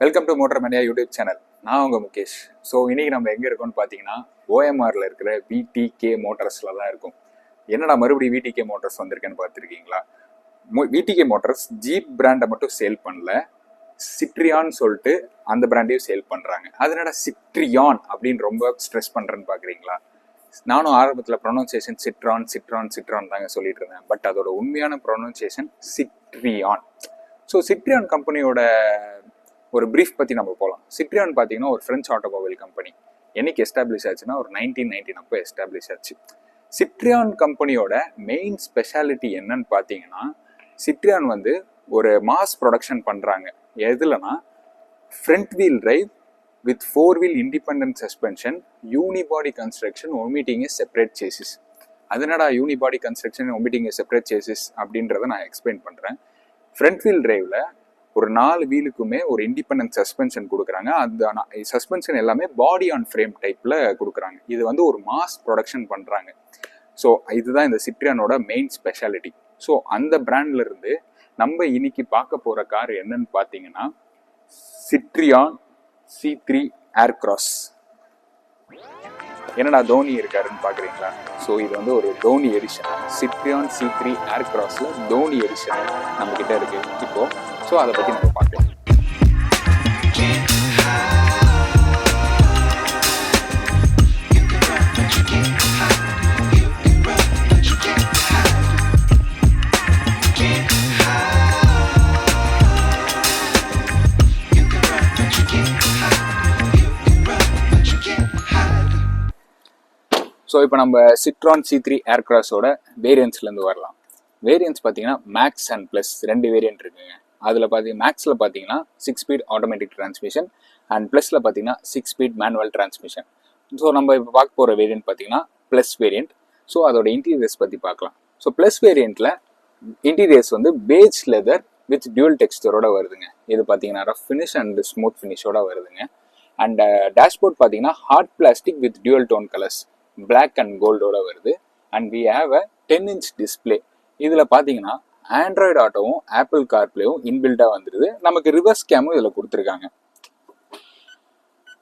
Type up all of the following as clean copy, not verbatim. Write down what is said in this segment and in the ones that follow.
Welcome to motor mania YouTube channel. நான் உங்கள் Mukesh. So இன்றைக்கி நம்ம எங்கே இருக்கோம்னு பார்த்தீங்கன்னா ஓஎம்ஆரில் இருக்கிற விடிகே மோட்டர்ஸில் தான் இருக்கும். என்னடா மறுபடியும் விடிகே மோட்டர்ஸ் வந்திருக்கேன்னு பார்த்துருக்கீங்களா? விடிகே மோட்டர்ஸ் ஜீப் பிராண்டை மட்டும் சேல் பண்ணல, சிட்ரியான் சொல்லிட்டு அந்த பிராண்டையும் சேல் பண்ணுறாங்க. அதனால சிட்ரியான் அப்படின்னு ரொம்ப ஸ்ட்ரெஸ் பண்ணுறேன்னு பார்க்குறீங்களா? நானும் ஆரம்பத்தில் ப்ரொனவுன்சியேஷன் சிட்ரான் தாங்க சொல்லிட்டு இருந்தேன். பட் அதோட உண்மையான ப்ரொனவுன்சியேஷன் சிட்ரியான். ஸோ சிட்ரியான் கம்பெனியோட ஒரு பிரீஃப் பற்றி நம்ம போகலாம். சிட்ரியான் பார்த்தீங்கன்னா ஒரு ஃப்ரெஞ்ச் ஆட்டோமொபைல் கம்பெனி. என்னைக்கு எஸ்டாப்ளிஷ் ஆச்சுன்னா ஒரு 1919 அப்போ எஸ்டாப்ளிஷ் ஆச்சு. சிட்ரியான் கம்பெனியோட மெயின் ஸ்பெஷாலிட்டி என்னன்னு பார்த்தீங்கன்னா, சிட்ரியான் வந்து ஒரு மாஸ் ப்ரொடக்ஷன் பண்ணுறாங்க. எதுலனா front wheel drive with 4 wheel independent suspension, unibody construction, omitting a separate chassis. அதனடா unibody construction omitting a separate chassis அப்படின்றத நான் எக்ஸ்பிளைன் பண்ணுறேன். ஃப்ரண்ட் வீல் டிரைவில் ஒரு 4 வீலுக்குமே ஒரு இண்டிபெண்டன்ட் சஸ்பென்ஷன் கொடுக்குறாங்க. அந்த சஸ்பென்ஷன் எல்லாமே பாடி ஆன் ஃப்ரேம் டைப்பில் கொடுக்குறாங்க. இது வந்து ஒரு மாஸ் ப்ரொடக்ஷன் பண்ணுறாங்க. ஸோ இதுதான் இந்த சிட்ரியானோட மெயின் ஸ்பெஷாலிட்டி. ஸோ அந்த பிராண்ட்ல இருந்து நம்ம இன்னைக்கு பார்க்க போகிற கார் என்னன்னு பார்த்தீங்கன்னா சிட்ரியான் C3 ஏர்கிராஸ். என்னடா தோனி இருக்காருன்னு பார்க்குறீங்களா? ஸோ இது வந்து ஒரு தோனி எடிஷன். சிட்ரியான் C3 ஏர்கிராஸில் தோனி எடிஷன் நம்மக்கிட்ட இருக்கு இப்போ. ஸோ அதை பற்றி நம்ம பார்க்கலாம். ஸோ இப்போ நம்ம சிட்ரான் C3 ஏர்கிராஸோட வேரியன்ஸ்லேருந்து வரலாம். வேரியன்ஸ் பார்த்தீங்கன்னா மேக்ஸ் அண்ட் ப்ளஸ் 2 வேரியன்ட் இருக்குங்க. அதில் பார்த்தீங்கன்னா மேக்ஸில் பார்த்தீங்கன்னா 6 ஸ்பீட் ஆட்டோமேட்டிக் டிரான்ஸ்மிஷன் அண்ட் ப்ளஸில் பார்த்தீங்கன்னா 6 ஸ்பீட் மேனுவல் டிரான்ஸ்மிஷன். ஸோ நம்ம இப்போ பார்க்க போகிற வேரியன்ட் பார்த்தீங்கன்னா ப்ளஸ் வேரியன்ட். ஸோ அதோட இன்டீரியர்ஸ் பற்றி பார்க்கலாம். ஸோ ப்ளஸ் வேரியண்ட்டில் இன்டீரியர்ஸ் வந்து பேஜ் லெதர் வித் டியூல் டெக்ஸ்டரோட வருதுங்க. இது பார்த்தீங்கன்னா ரஃப் ஃபினிஷ் அண்ட் ஸ்மூத் ஃபினிஷோட வருதுங்க. அண்ட் டேஷ்போர்ட் பார்த்தீங்கன்னா hard plastic with dual tone colours, black and கோல்டோட வருது. And we have a 10-inch display. இதில் பார்த்தீங்கன்னா ஆண்ட்ராய்டு ஆட்டோவும் ஆப்பிள் கார்ப்ளேவும் இன்பில்டாக வந்துடுது. நமக்கு ரிவர்ஸ் கேமும் இதில் கொடுத்துருக்காங்க.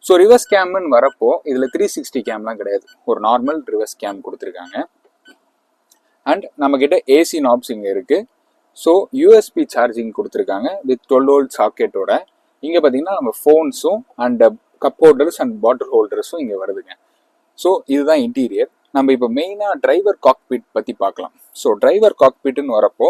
ஸோ ரிவர்ஸ் கேம்னு வரப்போ இதில் 360 கேம்லாம் கிடையாது, ஒரு நார்மல் ரிவர்ஸ் கேம் கொடுத்துருக்காங்க. அண்ட் நம்மக்கிட்ட ஏசி நாப்ஸ் இங்கே இருக்குது. ஸோ USB சார்ஜிங் கொடுத்துருக்காங்க வித் 12 volt சாக்கெட்டோட. இங்கே பார்த்தீங்கன்னா நம்ம ஃபோன்ஸும் and cup holders and bottle ஹோல்டர்ஸும் இங்கே வருதுங்க. ஸோ இதுதான் இன்டீரியர். நம்ம இப்போ மெயினாக டிரைவர் காக்பிட் பற்றி பார்க்கலாம். ஸோ டிரைவர் காக்பிட்னு வரப்போ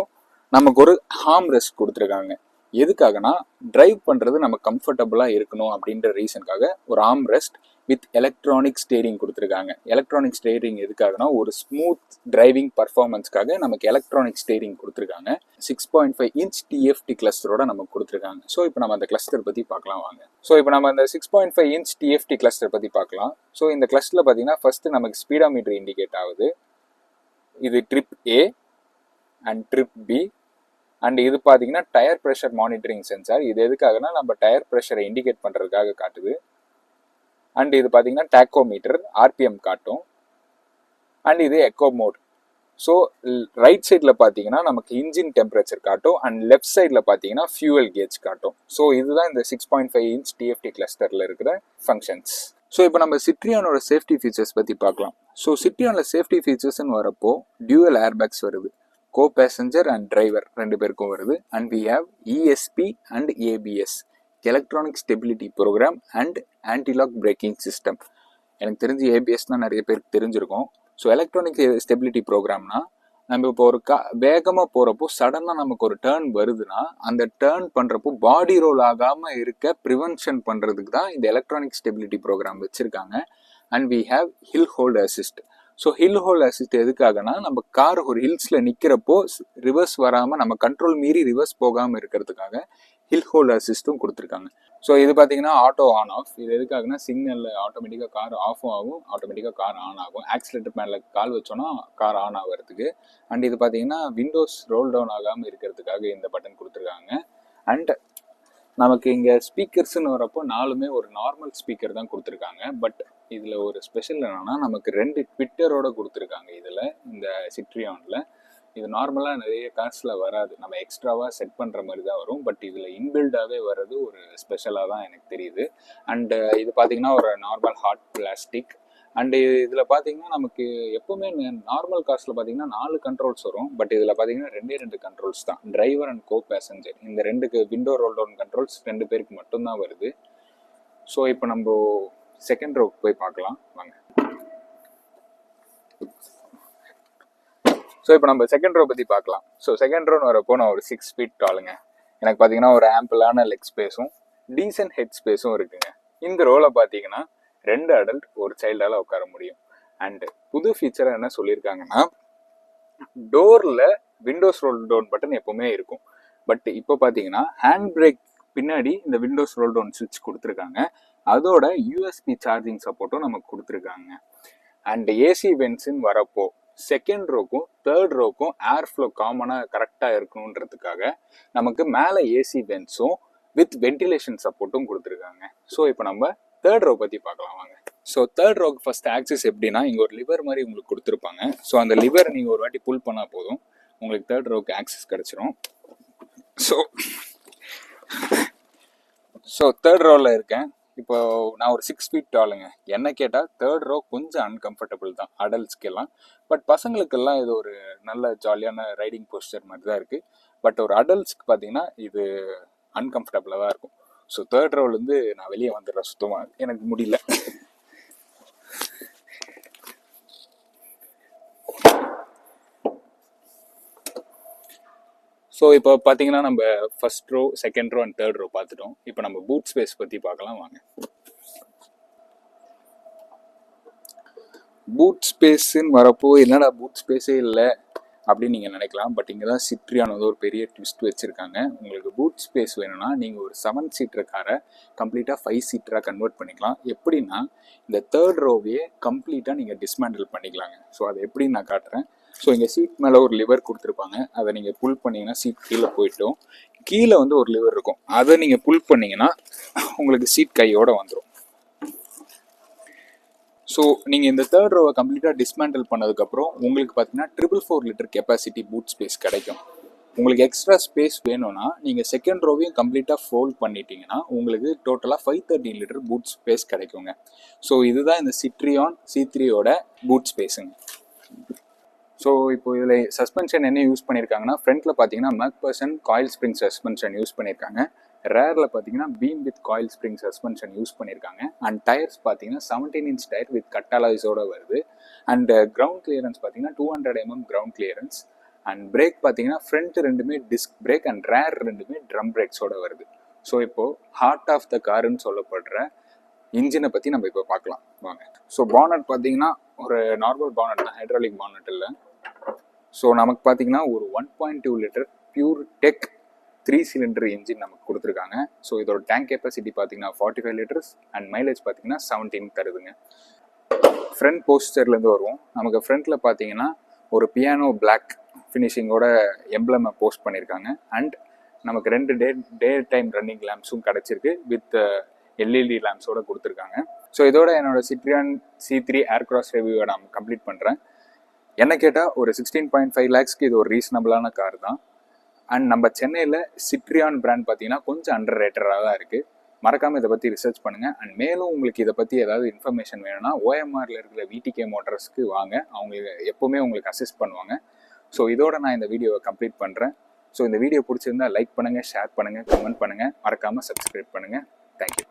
நமக்கு ஒரு ஹார்ம் ரெஸ்ட் கொடுத்துருக்காங்க. எதுக்காகனா டிரைவ் பண்ணுறது நம்ம கம்ஃபர்டபுளாக இருக்கணும் அப்படின்ற ரீசனுக்காக ஒரு arm rest with electronic steering கொடுத்துருக்காங்க. எலக்ட்ரானிக் ஸ்டேரிங் எதுக்காகனா ஒரு ஸ்மூத் டிரைவிங் பர்ஃபார்மன்ஸ்க்காக நமக்கு எலக்ட்ரானிக் ஸ்டேரிங் கொடுத்துருக்காங்க. 6.5 inch TFT கிளஸ்டரோட நமக்கு கொடுத்துருக்காங்க. ஸோ இப்போ நம்ம அந்த கிளஸ்டர் பற்றி பார்க்கலாம் வாங்க. ஸோ இப்போ நம்ம அந்த 6.5 inch TFT கிளஸ்டர் பற்றி பார்க்கலாம். ஸோ இந்த கிளஸ்டரில் பார்த்தீங்கன்னா ஃபர்ஸ்ட் நமக்கு ஸ்பீடாமீட்டர் இண்டிகேட் ஆகுது. இது trip A and trip B. And இது பார்த்தீங்கன்னா டயர் ப்ரெஷர் மானிட்டரிங் சென்சார். இது எதுக்காகனா நம்ம டயர் ப்ரெஷரை இண்டிகேட் பண்ணுறதுக்காக காட்டுது. அண்ட் இது பார்த்தீங்கன்னா டேக்கோமீட்டர், RPM காட்டும். அண்ட் இது எக்கோ மோட். ஸோ ரைட் சைடில் பார்த்தீங்கன்னா நமக்கு இன்ஜின் டெம்பரேச்சர் காட்டும் அண்ட் லெஃப்ட் சைடில் பார்த்தீங்கன்னா ஃபியூவல் கேஜ் காட்டும். ஸோ இதுதான் இந்த 6.5 inch TFT கிளஸ்டரில் இருக்கிற ஃபங்க்ஷன்ஸ். ஸோ இப்போ நம்ம சிட்ரியானோட சேஃப்டி ஃபீச்சர்ஸ் பற்றி பார்க்கலாம். ஸோ சிட்ரியானில் சேஃப்டி ஃபீச்சர்ஸ்ன்னு வரப்போ டியூவல் ஏர்பேக்ஸ் வருது, கோ பேசஞ்சர் அண்ட் டிரைவர் 2 பேருக்கும் வருது. And we have ESP and ABS, electronic stability program and antilock braking system. எனக்கு தெரிஞ்சு ABSனால் நிறைய பேருக்கு தெரிஞ்சிருக்கும். ஸோ எலக்ட்ரானிக் ஸ்டெபிலிட்டி ப்ரோக்ராம்னா நம்ம இப்போ ஒரு வேகமாக போகிறப்போ சடனாக நமக்கு ஒரு டேர்ன் வருதுன்னா அந்த டேர்ன் பண்ணுறப்போ பாடி ரோல் ஆகாமல் இருக்க ப்ரிவென்ஷன் பண்ணுறதுக்கு தான் இந்த எலக்ட்ரானிக் ஸ்டெபிலிட்டி ப்ரோக்ராம் வச்சுருக்காங்க. And we have hill hold assist. So hill hold assist எதுக்காகனா நம்ம கார் ஒரு ஹில்ஸில் நிற்கிறப்போ ரிவர்ஸ் வராமல் நம்ம கண்ட்ரோல் மீறி ரிவர்ஸ் போகாமல் இருக்கிறதுக்காக ஹில் ஹோல்ட் அசிஸ்ட்டும் கொடுத்துருக்காங்க. ஸோ இது பார்த்தீங்கன்னா ஆட்டோ ஆன் ஆஃப். இது எதுக்காகனா சிக்னலில் ஆட்டோமேட்டிக்காக கார் ஆஃபும் ஆகும், ஆட்டோமேட்டிக்காக கார் ஆன் ஆகும். ஆக்சிலேட்டர் மேலே கால் வச்சோன்னா கார் ஆன் ஆகிறதுக்கு. அண்ட் இது பார்த்தீங்கன்னா விண்டோஸ் ரோல் டவுன் ஆகாமல் இருக்கிறதுக்காக இந்த பட்டன் கொடுத்துருக்காங்க. அண்ட் நமக்கு இங்கே ஸ்பீக்கர்ஸ்ன்னு வரப்போ 4மே ஒரு நார்மல் ஸ்பீக்கர் தான் கொடுத்துருக்காங்க. பட் இதில் ஒரு ஸ்பெஷல் என்னன்னா நமக்கு 2 ட்விட்டரோட கொடுத்துருக்காங்க. இதில் இந்த சிட்ரியானில் இது நார்மலாக நிறைய கார்ஸில் வராது, நம்ம எக்ஸ்ட்ராவாக செட் பண்ணுற மாதிரி தான் வரும். பட் இதில் இன்பில்டாகவே வர்றது ஒரு ஸ்பெஷலாக தான் எனக்கு தெரியுது. அண்டு இது பார்த்தீங்கன்னா ஒரு நார்மல் ஹாட் பிளாஸ்டிக். அண்டு இதில் பார்த்தீங்கன்னா நமக்கு எப்போவுமே நார்மல் கார்ஸில் பார்த்தீங்கன்னா 4 கண்ட்ரோல்ஸ் வரும். பட் இதில் பார்த்தீங்கன்னா 2 கண்ட்ரோல்ஸ் தான், டிரைவர் அண்ட் கோ பேசஞ்சர். இந்த 2க்கு விண்டோ ரோல் டவுன் கண்ட்ரோல்ஸ் 2 பேருக்கு மட்டும்தான் வருது. ஸோ இப்போ நம்ம செகண்ட் ரோக்கு போய் பார்க்கலாம் வாங்க. ஸோ இப்போ நம்ம செகண்ட் ரோ பற்றி பார்க்கலாம். ஸோ செகண்ட் ரோன்னு வரப்போ நான் ஒரு 6 feet டாலுங்க. எனக்கு பார்த்தீங்கன்னா ஒரு ஆம்பிளான லெக் ஸ்பேஸும் டீசன்ட் ஹெட் ஸ்பேஸும் இருக்குங்க. இந்த ரோவில் பார்த்தீங்கன்னா 2 அடல்ட் ஒரு சைல்டால் உட்கார முடியும். அண்டு புது ஃபீச்சராக என்ன சொல்லியிருக்காங்கன்னா, டோரில் விண்டோஸ் ரோல் டவுன் பட்டன் எப்போவுமே இருக்கும். பட் இப்போ பார்த்தீங்கன்னா ஹேண்ட் பிரேக் பின்னாடி இந்த விண்டோஸ் ரோல் டவுன் சுவிட்ச் கொடுத்துருக்காங்க. அதோட யூஎஸ்பி சார்ஜிங் சப்போர்ட்டும் நமக்கு கொடுத்துருக்காங்க. அண்ட் ஏசி வென்ட்ஸ்ன்னு வரப்போ செகண்ட் ரோக்கும் தேர்ட் ரோக்கும் ஏர் ஃப்ளோ காமனாக கரெக்டாக இருக்கணுன்றதுக்காக நமக்கு மேலே ஏசி வென்ட்ஸும் வித் வென்டிலேஷன் சப்போர்ட்டும் கொடுத்துருக்காங்க. ஸோ இப்போ நம்ம தேர்ட் ரோ பற்றி பார்க்கலாம் வாங்க. ஸோ தேர்ட் ரோக்கு ஃபர்ஸ்ட் ஆக்சிஸ் எப்படின்னா, இங்கே ஒரு லிவர் மாதிரி உங்களுக்கு கொடுத்துருப்பாங்க. ஸோ அந்த லிவரை நீங்கள் ஒரு வாட்டி புல் பண்ணால் போதும், உங்களுக்கு தேர்ட் ரோக்கு ஆக்சிஸ் கிடச்சிரும். ஸோ தேர்ட் ரோவில் இருக்கேன். இப்போ நான் ஒரு 6 feet டாலுங்க. என்ன கேட்டால் தேர்ட் ரோ கொஞ்சம் அன்கம்ஃபர்டபுள் தான் அடல்ட்ஸ்க்கெல்லாம். பட் பசங்களுக்கெல்லாம் இது ஒரு நல்ல ஜாலியான ரைடிங் போஸ்டர் மாதிரி தான் இருக்குது. பட் ஒரு அடல்ட்ஸ்க்கு பார்த்தீங்கன்னா இது அன்கம்ஃபர்டபுளாக தான் இருக்கும். ஸோ தேர்ட் ரோலேருந்து நான் வெளியே வந்துடுறேன், சுத்தமாக எனக்கு முடியல. ஸோ இப்போ பார்த்தீங்கன்னா நம்ம first row, second row and third row பார்த்துட்டோம். இப்போ நம்ம பூட் ஸ்பேஸ் பற்றி பார்க்கலாம் வாங்க. பூட் ஸ்பேஸுன்னு வரப்போ என்னடா பூட் ஸ்பேஸே இல்லை அப்படின்னு நீங்கள் நினைக்கலாம். பட் இங்கே தான் சிட்ரியான் வந்து ஒரு பெரிய ட்விஸ்ட் வச்சுருக்காங்க. உங்களுக்கு பூட் ஸ்பேஸ் வேணும்னா நீங்கள் ஒரு 7 சீட்டர் காரை கம்ப்ளீட்டாக 5 சீட்டராக கன்வெர்ட் பண்ணிக்கலாம். எப்படின்னா இந்த தேர்ட் ரோவையே கம்ப்ளீட்டாக நீங்கள் டிஸ்மேண்டில் பண்ணிக்கலாங்க. ஸோ அதை எப்படின்னு நான் காட்டுறேன். ஸோ இங்கே சீட் மேலே ஒரு லிவர் கொடுத்துருப்பாங்க. அதை நீங்கள் புல் பண்ணிங்கன்னா சீட் கீழே போயிட்டோம். கீழே வந்து ஒரு லிவர் இருக்கும், அதை நீங்கள் புல் பண்ணிங்கன்னா உங்களுக்கு சீட் கையோடு வந்துடும். ஸோ நீங்கள் இந்த தேர்ட் ரோவை கம்ப்ளீட்டாக டிஸ்மேண்டில் பண்ணதுக்கப்புறம் உங்களுக்கு பார்த்தீங்கன்னா 444 லிட்டர் கெப்பாசிட்டி பூட் ஸ்பேஸ் கிடைக்கும். உங்களுக்கு எக்ஸ்ட்ரா ஸ்பேஸ் வேணும்னா நீங்கள் செகண்ட் ரோவையும் கம்ப்ளீட்டாக ஃபோல்ட் பண்ணிட்டீங்கன்னா உங்களுக்கு டோட்டலாக 513 லிட்டர் பூட் ஸ்பேஸ் கிடைக்குங்க. ஸோ இதுதான் இந்த சிட்ரியான் C3யோட பூட் ஸ்பேஸுங்க. ஸோ இப்போ இதில் சஸ்பென்ஷன் என்ன யூஸ் பண்ணியிருக்காங்கன்னா, ஃப்ரண்ட்டில் பார்த்தீங்கன்னா MacPherson coil spring suspension use பண்ணியிருக்காங்க. ரேரில் பார்த்தீங்கன்னா beam with coil spring suspension use பண்ணியிருக்காங்க. அண்ட் டயர்ஸ் பார்த்தீங்கன்னா 17 inch டயர் வித் கட்டாலாய்ஸோட வருது. அண்ட் கிரவுண்ட் கிளியரன்ஸ் பார்த்தீங்கன்னா 200 mm ground clearance. And break பார்த்தீங்கன்னா ஃப்ரண்ட் 2மே டிஸ்க் பிரேக் அண்ட் ரேர் 2மே ட்ரம் பிரேக்ஸோட வருது. ஸோ இப்போது ஹார்ட் ஆஃப் த காருன்னு சொல்லப்படுற இன்ஜினை பற்றி நம்ம இப்போ பார்க்கலாம் வாங்க. ஸோ பானட் பார்த்தீங்கன்னா ஒரு நார்மல் பானட் தான், ஹைட்ராலிக் பானட் இல்லை. ஸோ நமக்கு பார்த்தீங்கன்னா ஒரு 1.2 litre pure tech 3 cylinder engine நமக்கு கொடுத்துருக்காங்க. ஸோ இதோட டேங்க் கெப்பாசிட்டி பார்த்தீங்கன்னா 45 liters அண்ட் மைலேஜ் பார்த்தீங்கன்னா 17 தருதுங்க. ஃப்ரண்ட் போஸ்டர்லேருந்து வருவோம். நமக்கு ஃப்ரண்ட்டில் பார்த்தீங்கன்னா ஒரு பியானோ பிளாக் ஃபினிஷிங்கோட எம்ப்ளமை போஸ்ட் பண்ணியிருக்காங்க. அண்ட் நமக்கு 2 டே டைம் ரன்னிங் லேம்ப்ஸும் கிடச்சிருக்கு வித் எல்இடி லேம்ப்ஸோட கொடுத்துருக்காங்க. ஸோ இதோட என்னோட சிட்ரியான் C3 ஏர்கிராஸ் ரிவ்யூவை நான் கம்ப்ளீட் பண்ணுறேன். என்ன கேட்டால் ஒரு 16.5 lakhsக்கு இது ஒரு ரீசனபிளான கார் தான். அண்ட் நம்ம சென்னையில் சிட்ரியான் பிராண்ட் பார்த்தீங்கன்னா கொஞ்சம் அண்டர் ரேட்டடாக தான் இருக்குது. மறக்காமல் இதை பற்றி ரிசர்ச் பண்ணுங்கள். அண்ட் மேலும் உங்களுக்கு இதை பற்றி ஏதாவது இன்ஃபர்மேஷன் வேணும்னா OMRல இருக்கிற VTK மோட்டார்ஸ்க்கு வாங்க, அவங்க எப்போவுமே உங்களுக்கு அசிஸ்ட் பண்ணுவாங்க. ஸோ இதோட நான் இந்த வீடியோவை கம்ப்ளீட் பண்ணுறேன். ஸோ இந்த வீடியோ பிடிச்சிருந்தா லைக் பண்ணுங்கள், ஷேர் பண்ணுங்கள், கமெண்ட் பண்ணுங்கள், மறக்காமல் சப்ஸ்கிரைப் பண்ணுங்கள். தேங்க்யூ.